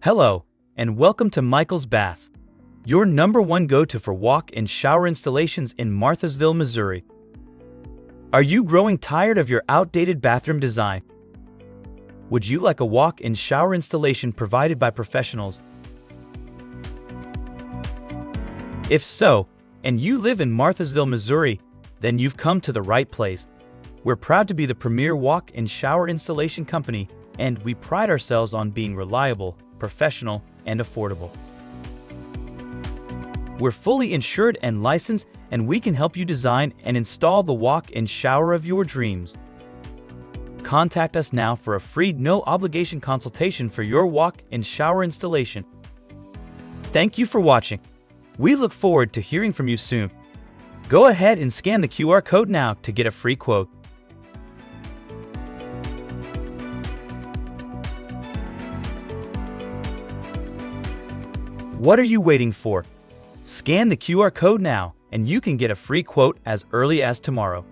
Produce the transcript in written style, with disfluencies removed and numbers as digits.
Hello, and welcome to Michael's Baths, your #1 go-to for walk-in shower installations in Marthasville, Missouri. Are you growing tired of your outdated bathroom design? Would you like a walk-in shower installation provided by professionals? If so, and you live in Marthasville, Missouri, then you've come to the right place. We're proud to be the premier walk-in shower installation company, and we pride ourselves on being reliable, professional, and affordable. We're fully insured and licensed, and we can help you design and install the walk-in shower of your dreams. Contact us now for a free, no-obligation consultation for your walk-in shower installation. Thank you for watching. We look forward to hearing from you soon. Go ahead and scan the QR code now to get a free quote. What are you waiting for? Scan the QR code now, and you can get a free quote as early as tomorrow.